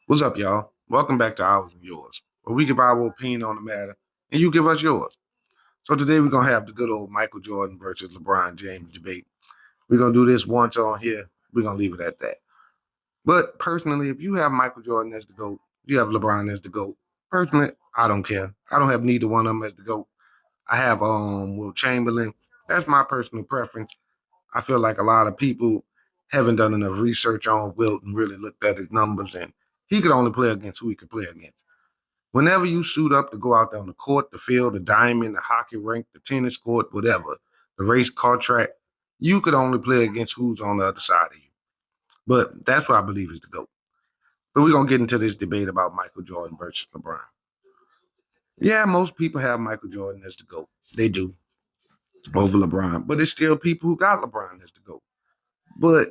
What's up, y'all? Welcome back to Ours and Yours, where we give our opinion on the matter and you give us yours. So today we're gonna have the good old Michael Jordan versus LeBron James debate. We're gonna do this once on here. We're gonna leave it at that. But personally, if you have Michael Jordan as the GOAT, you have LeBron as the GOAT. Personally, I don't care. I don't have neither one of them as the GOAT. I have Will Chamberlain. That's my personal preference. I feel like a lot of people haven't done enough research on Wilt and really looked at his numbers, and he could only play against who he could play against. Whenever you suit up to go out there on the court, the field, the diamond, the hockey rink, the tennis court, whatever, the race car track, you could only play against who's on the other side of you. But that's what I believe is the GOAT. But we're going to get into this debate about Michael Jordan versus LeBron. Yeah, most people have Michael Jordan as the GOAT. They do, over LeBron. But it's still people who got LeBron as the GOAT. But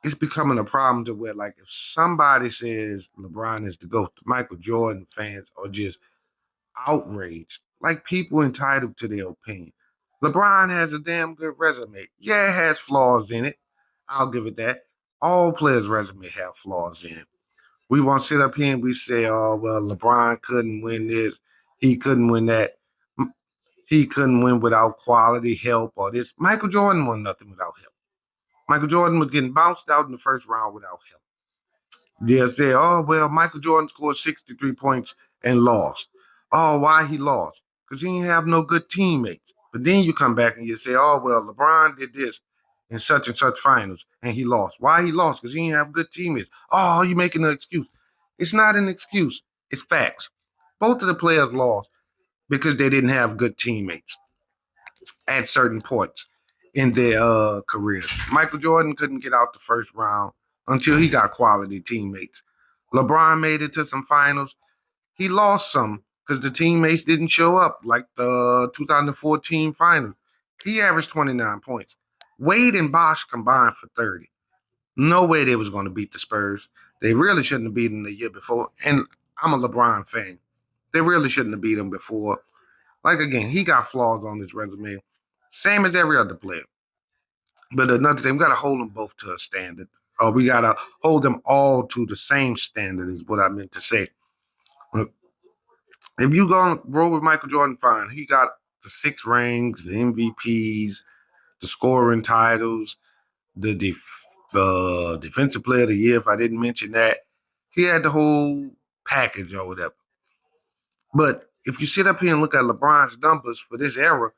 it's becoming a problem to where, like, if somebody says LeBron is the GOAT, the Michael Jordan fans are just outraged. Like, people entitled to their opinion. LeBron has a damn good resume. Yeah, it has flaws in it. I'll give it that. All players' resume have flaws in it. We won't sit up here and we say, oh, well, LeBron couldn't win this. He couldn't win that. He couldn't win without quality help or this. Michael Jordan won nothing without help. Michael Jordan was getting bounced out in the first round without help. They'll say, oh, well, Michael Jordan scored 63 points and lost. Oh, why he lost? Because he didn't have no good teammates. But then you come back and you say, oh, well, LeBron did this in such and such finals and he lost. Why he lost? Because he didn't have good teammates. Oh, you making an excuse. It's not an excuse. It's facts. Both of the players lost because they didn't have good teammates at certain points in their careers. Michael Jordan couldn't get out the first round until he got quality teammates. LeBron made it to some finals. He lost some because the teammates didn't show up, like the 2014 finals. He averaged 29 points. Wade and Bosh combined for 30. No way they was going to beat the Spurs. They really shouldn't have beaten them the year before. And I'm a LeBron fan. They really shouldn't have beat him before. Like, again, he got flaws on his resume, same as every other player. But another thing, we got to hold them both to a standard. Or we got to hold them all to the same standard, is what I meant to say. If you go and roll with Michael Jordan, fine. He got the 6 rings, the MVPs, the scoring titles, the defensive player of the year, if I didn't mention that. He had the whole package or whatever. But if you sit up here and look at LeBron's numbers for this era,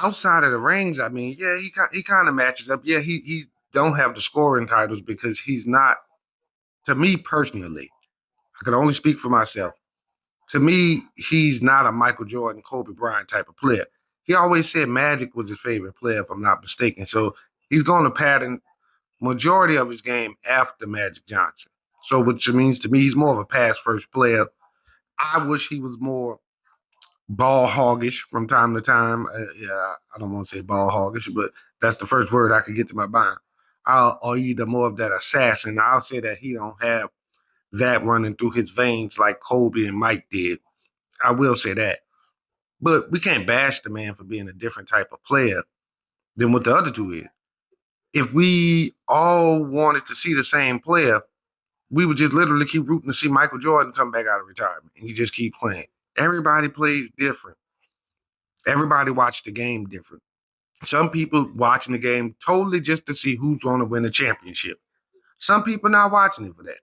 outside of the rings, I mean, yeah, he kind of matches up. Yeah, he don't have the scoring titles because he's not. To me personally, I can only speak for myself. To me, he's not a Michael Jordan, Kobe Bryant type of player. He always said Magic was his favorite player, if I'm not mistaken. So he's going to pattern majority of his game after Magic Johnson. So which means to me, he's more of a pass first player. I wish he was more ball hoggish from time to time. Yeah, I don't want to say ball hoggish, but that's the first word I could get to my mind. Or either more of that assassin. I'll say that he don't have that running through his veins like Kobe and Mike did. I will say that. But we can't bash the man for being a different type of player than what the other two is. If we all wanted to see the same player, we would just literally keep rooting to see Michael Jordan come back out of retirement and he just keep playing. Everybody plays different. Everybody watch the game different. Some people watching the game totally just to see who's going to win the championship. Some people not watching it for that.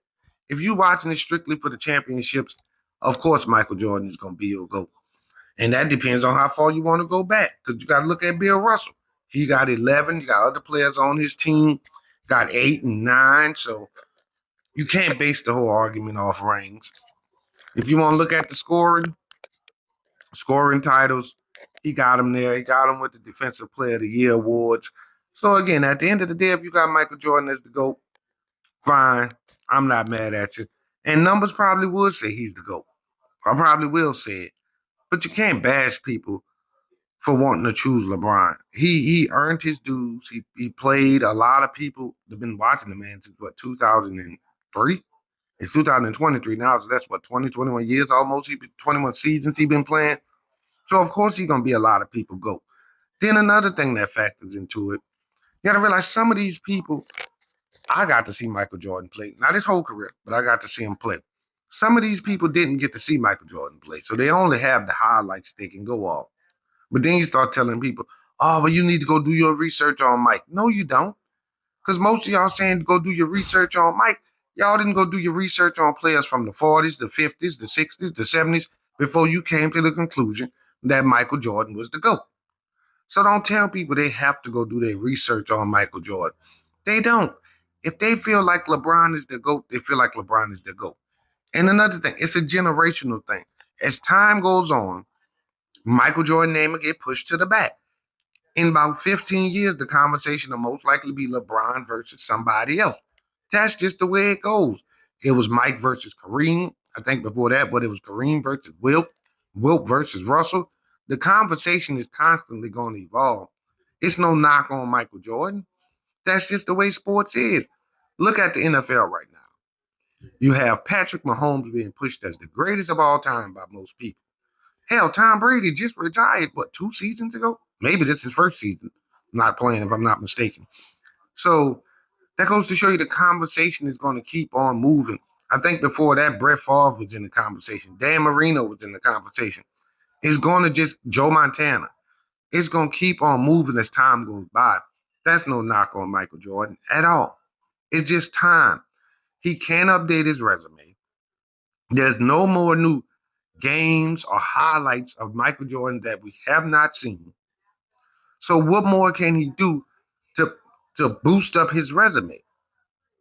If you watching it strictly for the championships, of course Michael Jordan is going to be your GOAT. And that depends on how far you want to go back because you got to look at Bill Russell. He got 11. You got other players on his team, got 8 and 9. So you can't base the whole argument off rings. If you want to look at the scoring titles, he got him there. He got him with the Defensive Player of the Year awards. So again, at the end of the day, if you got Michael Jordan as the GOAT, fine. I'm not mad at you. And numbers probably would say he's the GOAT. I probably will say it. But you can't bash people for wanting to choose LeBron. He earned his dues. He played. A lot of people have been watching the man since, what, 2003? It's 2023 now, so that's, what, 21 years almost? 21 seasons he been playing. So, of course, he's going to be a lot of people GOAT. Then another thing that factors into it, you got to realize some of these people, I got to see Michael Jordan play, not his whole career, but I got to see him play. Some of these people didn't get to see Michael Jordan play, so they only have the highlights they can go off. But then you start telling people, oh, well, you need to go do your research on Mike. No, you don't. Because most of y'all saying go do your research on Mike. Y'all didn't go do your research on players from the 40s, the 50s, the 60s, the 70s before you came to the conclusion that Michael Jordan was the GOAT. So don't tell people they have to go do their research on Michael Jordan. They don't. If they feel like LeBron is the GOAT, they feel like LeBron is the GOAT. And another thing, it's a generational thing. As time goes on, Michael Jordan name will get pushed to the back. In about 15 years, the conversation will most likely be LeBron versus somebody else. That's just the way it goes. It was Mike versus Kareem. I think before that, but it was Kareem versus Wilt versus Russell. The conversation is constantly going to evolve. It's no knock on Michael Jordan. That's just the way sports is. Look at the NFL right now. You have Patrick Mahomes being pushed as the greatest of all time by most people. Hell, Tom Brady just retired, what, 2 seasons ago? Maybe this is his first season. Not playing, if I'm not mistaken. So that goes to show you the conversation is going to keep on moving. I think before that, Brett Favre was in the conversation. Dan Marino was in the conversation. It's going to just, Joe Montana. It's going to keep on moving as time goes by. That's no knock on Michael Jordan at all. It's just time. He can't update his resume. There's no more new games or highlights of Michael Jordan that we have not seen. So what more can he do to boost up his resume?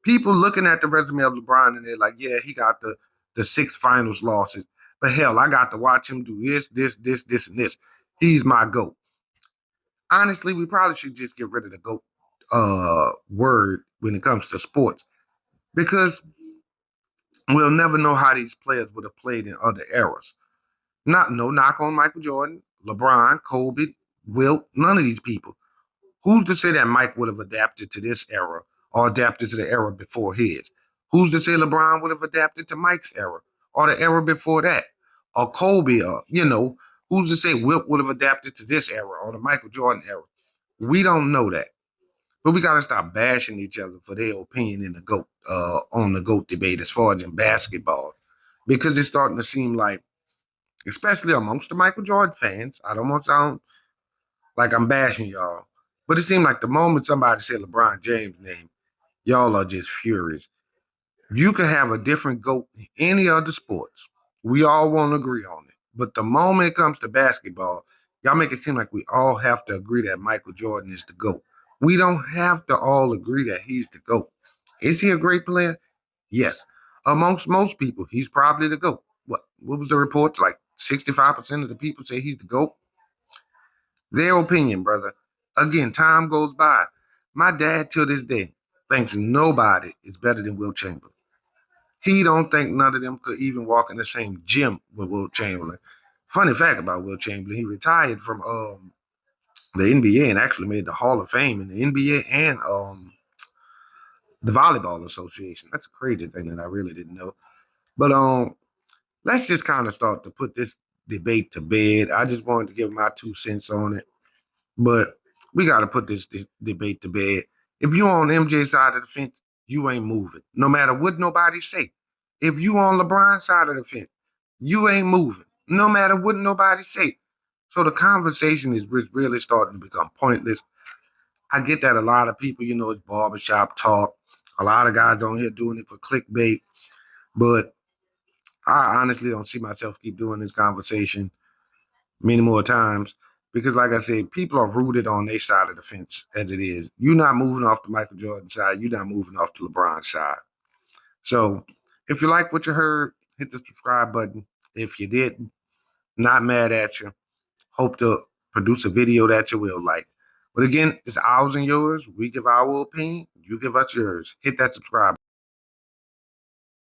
People looking at the resume of LeBron and they're like, yeah, he got the 6 finals losses. But hell, I got to watch him do this, and this. He's my GOAT. Honestly, we probably should just get rid of the GOAT word when it comes to sports, because we'll never know how these players would have played in other eras. No knock on Michael Jordan, LeBron, Kobe, Wilt, none of these people. Who's to say that Mike would have adapted to this era or adapted to the era before his? Who's to say LeBron would have adapted to Mike's era or the era before that? Or Kobe, or, who's to say Wilt would have adapted to this era or the Michael Jordan era? We don't know that. But we got to stop bashing each other for their opinion in the GOAT, on the GOAT debate as far as in basketball. Because it's starting to seem like, especially amongst the Michael Jordan fans, I don't want to sound like I'm bashing y'all, but it seemed like the moment somebody said LeBron James' name, y'all are just furious. You can have a different GOAT in any other sports. We all won't agree on it. But the moment it comes to basketball, y'all make it seem like we all have to agree that Michael Jordan is the GOAT. We don't have to all agree that he's the GOAT. Is he a great player? Yes. Amongst most people, he's probably the GOAT. What was the report? Like 65% of the people say he's the GOAT. Their opinion, brother. Again, time goes by. My dad, till this day, thinks nobody is better than Wilt Chamberlain. He don't think none of them could even walk in the same gym with Wilt Chamberlain. Funny fact about Wilt Chamberlain, he retired from the NBA and actually made the Hall of Fame in the NBA and the Volleyball Association. That's a crazy thing that I really didn't know. But let's just kind of start to put this debate to bed. I just wanted to give my 2 cents on it. But we got to put this debate to bed. If you on MJ's side of the fence, you ain't moving. No matter what nobody say. If you on LeBron's side of the fence, you ain't moving. No matter what nobody say. So the conversation is really starting to become pointless. I get that a lot of people, it's barbershop talk. A lot of guys on here doing it for clickbait. But I honestly don't see myself keep doing this conversation many more times, because like I said, people are rooted on their side of the fence as it is. You're not moving off the Michael Jordan side. You're not moving off the LeBron side. So if you like what you heard, hit the subscribe button. If you didn't, not mad at you. Hope to produce a video that you will like. But again, it's ours and yours. We give our opinion. You give us yours. Hit that subscribe.